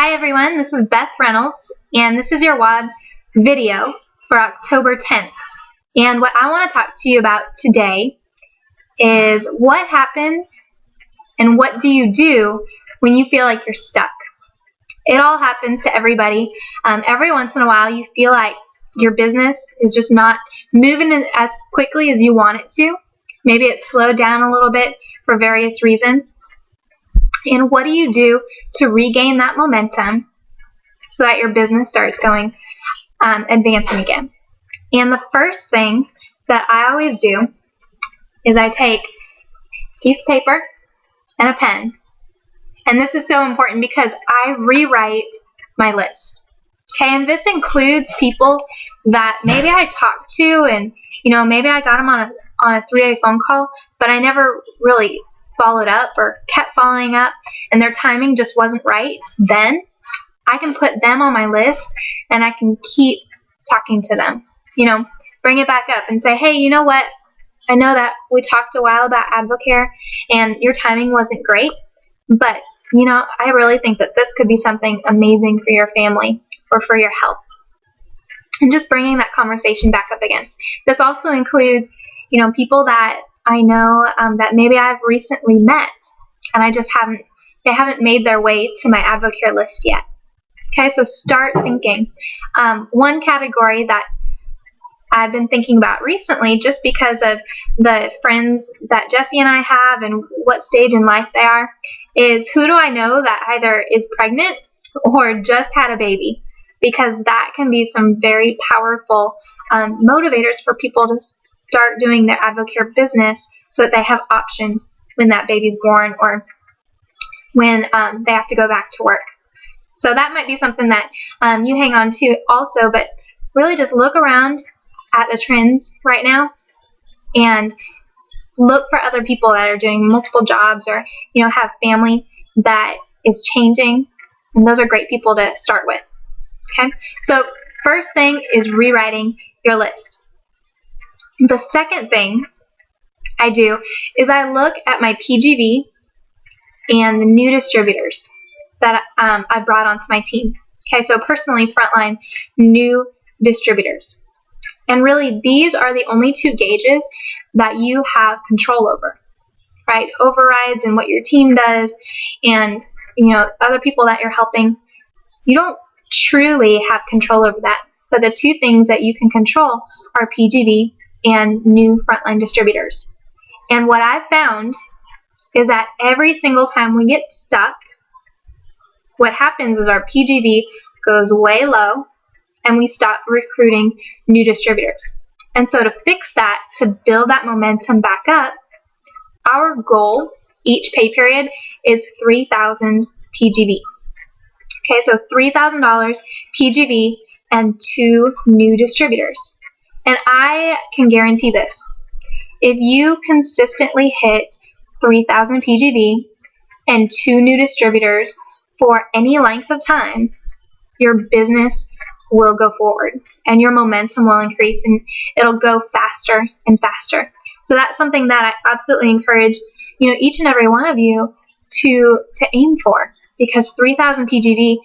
Hi everyone, this is Beth Reynolds, and this is your WOD video for October 10th. And what I want to talk to you about today is what happens and what do you do when you feel like you're stuck. It all happens to everybody. Every once in a while you feel like your business is just not moving as quickly as you want it to. Maybe it's slowed down a little bit for various reasons. And what do you do to regain that momentum so that your business starts going advancing again? And the first thing that I always do is I take a piece of paper and a pen. And this is so important because I rewrite my list. Okay, and this includes people that maybe I talked to and, maybe I got them on a 3-way phone call, but I never really followed up or kept following up and their timing just wasn't right then. I can put them on my list and I can keep talking to them, bring it back up and say, hey, you know what? I know that we talked a while about Advocare and your timing wasn't great, but I really think that this could be something amazing for your family or for your health. And just bringing that conversation back up again. This also includes, people that I know that maybe I've recently met and they haven't made their way to my Advocare list yet. Okay, so start thinking. One category that I've been thinking about recently, just because of the friends that Jesse and I have and what stage in life they are, is who do I know that either is pregnant or just had a baby? Because that can be some very powerful motivators for people to start doing their Advocare business so that they have options when that baby's born or when they have to go back to work. So that might be something that you hang on to also, but really just look around at the trends right now and look for other people that are doing multiple jobs or, have family that is changing, and those are great people to start with. Okay, so first thing is rewriting your list. The second thing I do is I look at my PGV and the new distributors that I brought onto my team. Okay, so personally, frontline new distributors. And really, these are the only two gauges that you have control over, right? Overrides and what your team does and, other people that you're helping. You don't truly have control over that. But the two things that you can control are PGV and new frontline distributors. And what I've found is that every single time we get stuck, what happens is our PGV goes way low and we stop recruiting new distributors. And so to fix that, to build that momentum back up, our goal each pay period is $3,000 PGV. Okay, so $3,000 PGV and 2 new distributors. And I can guarantee this. If you consistently hit 3,000 PGV and 2 new distributors for any length of time, your business will go forward and your momentum will increase and it'll go faster and faster. So that's something that I absolutely encourage, each and every one of you to aim for, because 3,000 PGV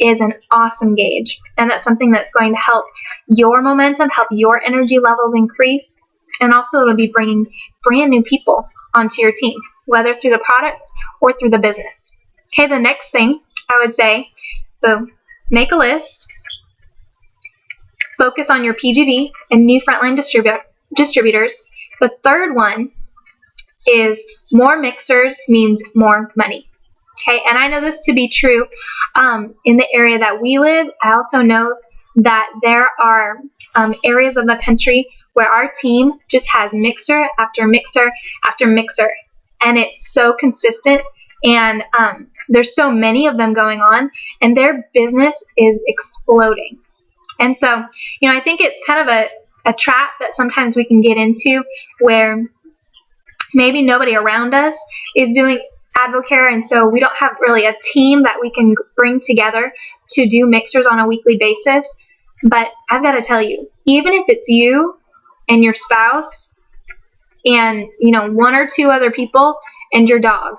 is an awesome gauge, and that's something that's going to help your momentum, help your energy levels increase, and also it'll be bringing brand new people onto your team, whether through the products or through the business. Okay, the next thing I would say, so make a list, focus on your PGV and new frontline distributors. The third one is more mixers means more money. Okay, and I know this to be true in the area that we live. I also know that there are areas of the country where our team just has mixer after mixer after mixer, and it's so consistent, and there's so many of them going on, and their business is exploding. And so, I think it's kind of a trap that sometimes we can get into where maybe nobody around us is doing Advocare, and so we don't have really a team that we can bring together to do mixers on a weekly basis. But I've got to tell you, even if it's you and your spouse and 1 or 2 other people and your dog,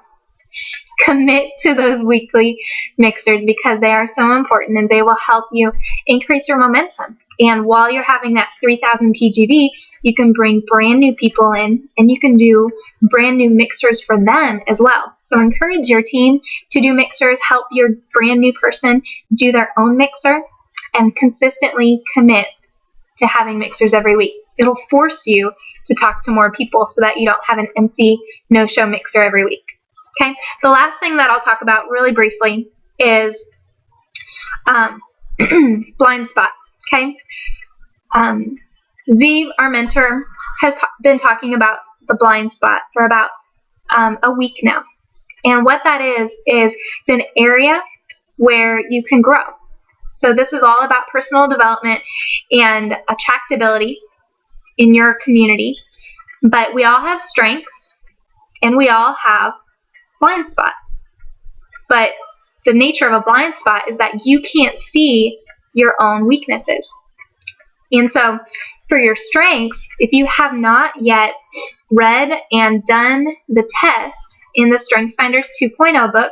commit to those weekly mixers because they are so important and they will help you increase your momentum. And while you're having that 3,000 PGV, you can bring brand new people in and you can do brand new mixers for them as well. So encourage your team to do mixers, help your brand new person do their own mixer, and consistently commit to having mixers every week. It'll force you to talk to more people so that you don't have an empty no-show mixer every week. Okay, the last thing that I'll talk about really briefly is blind spot. Okay, Z, our mentor, has been talking about the blind spot for about a week now. And what that is it's an area where you can grow. So this is all about personal development and attractability in your community. But we all have strengths and we all have blind spots. But the nature of a blind spot is that you can't see your own weaknesses. And so for your strengths, if you have not yet read and done the test in the StrengthsFinders 2.0 book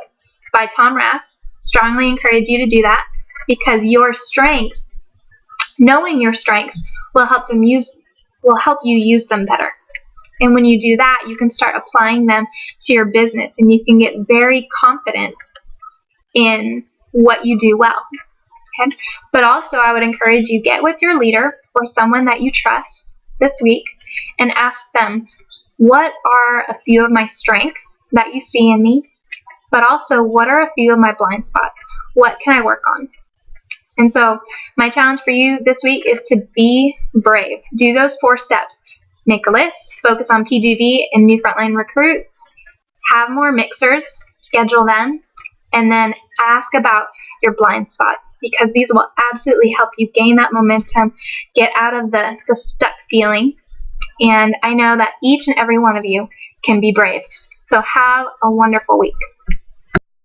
by Tom Rath, strongly encourage you to do that, because your strengths, knowing your strengths, will help you use them better. And when you do that, you can start applying them to your business and you can get very confident in what you do well. Okay? But also, I would encourage you, get with your leader or someone that you trust this week and ask them, what are a few of my strengths that you see in me? But also, what are a few of my blind spots? What can I work on? And so my challenge for you this week is to be brave. Do those 4 steps. Make a list, focus on PGV and new frontline recruits, have more mixers, schedule them, and then ask about your blind spots, because these will absolutely help you gain that momentum, get out of the stuck feeling. And I know that each and every one of you can be brave. So have a wonderful week.